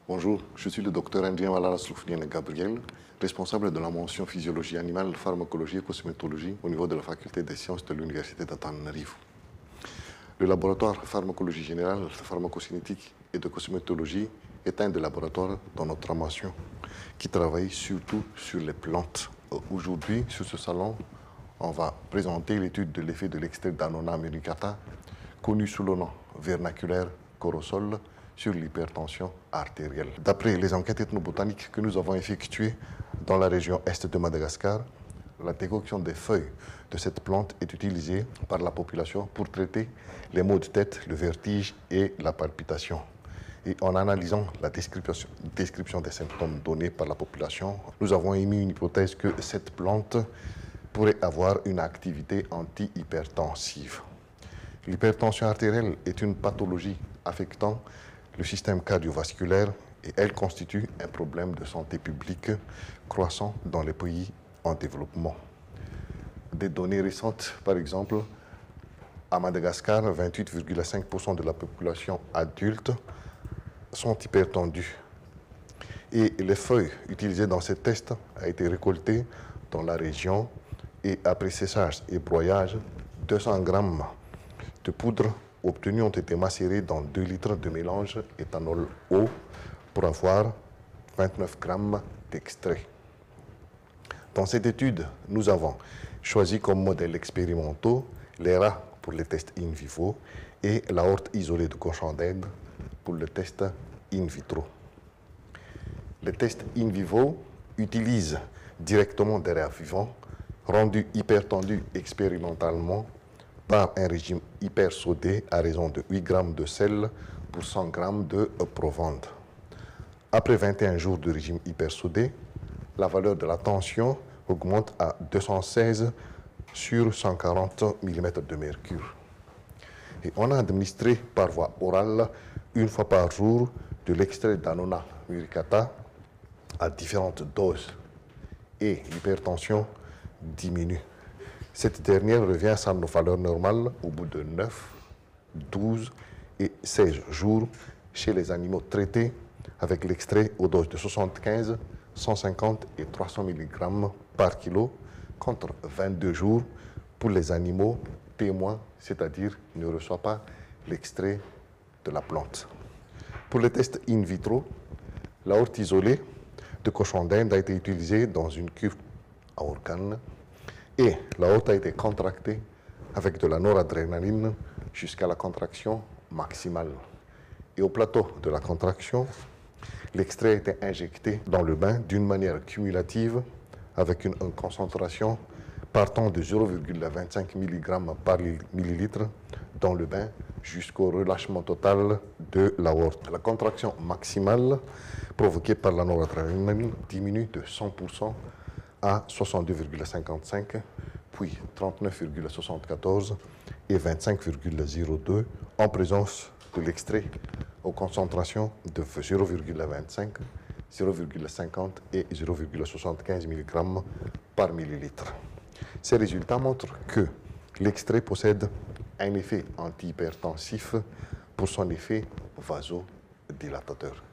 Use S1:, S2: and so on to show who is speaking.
S1: Bonjour, je suis le docteur Indien Walara Sloufniene Gabriel, responsable de la mention physiologie animale, pharmacologie et cosmétologie au niveau de la faculté des sciences de l'université d'Antananarivo. Le laboratoire pharmacologie générale, pharmacocinétique et de cosmétologie est un des laboratoires dans notre mention qui travaille surtout sur les plantes. Aujourd'hui, sur ce salon, on va présenter l'étude de l'effet de l'extrait d'Annona muricata, connu sous le nom vernaculaire corosol, sur l'hypertension artérielle. D'après les enquêtes ethnobotaniques que nous avons effectuées dans la région est de Madagascar, la décoction des feuilles de cette plante est utilisée par la population pour traiter les maux de tête, le vertige et la palpitation. Et en analysant la description des symptômes donnés par la population, nous avons émis une hypothèse que cette plante pourrait avoir une activité anti-hypertensive. L'hypertension artérielle est une pathologie affectant le système cardiovasculaire et elle constitue un problème de santé publique croissant dans les pays en développement. Des données récentes, par exemple, à Madagascar, 28,5% de la population adulte sont hypertendus. Et les feuilles utilisées dans ces tests ont été récoltées dans la région et après séchage et broyage, 200 grammes de poudre obtenus ont été macérés dans 2 litres de mélange éthanol-eau pour avoir 29 grammes d'extrait. Dans cette étude, nous avons choisi comme modèle expérimentaux les rats pour les tests in vivo et l'aorte isolée de cochon d'Inde pour le test in vitro. Les tests in vivo utilisent directement des rats vivants rendus hypertendus expérimentalement par un régime hypersodé à raison de 8 grammes de sel pour 100 grammes de provende. Après 21 jours de régime hypersodé, la valeur de la tension augmente à 216 sur 140 mm de mercure. Et on a administré par voie orale, une fois par jour, de l'extrait d'Annona muricata à différentes doses. Et l'hypertension diminue. Cette dernière revient à sa valeur normale au bout de 9, 12 et 16 jours chez les animaux traités avec l'extrait aux doses de 75, 150 et 300 mg par kilo contre 22 jours pour les animaux témoins, c'est-à-dire qui ne reçoivent pas l'extrait de la plante. Pour les tests in vitro, l'aorte isolée de cochon d'Inde a été utilisée dans une cuve à organes et l'aorte a été contractée avec de la noradrénaline jusqu'à la contraction maximale. Et au plateau de la contraction, l'extrait a été injecté dans le bain d'une manière cumulative avec une concentration partant de 0,25 mg par millilitre dans le bain jusqu'au relâchement total de l'aorte. La contraction maximale provoquée par la noradrénaline diminue de 100% à 62,55, puis 39,74 et 25,02 en présence de l'extrait aux concentrations de 0,25, 0,50 et 0,75 mg par millilitre. Ces résultats montrent que l'extrait possède un effet antihypertensif pour son effet vasodilatateur.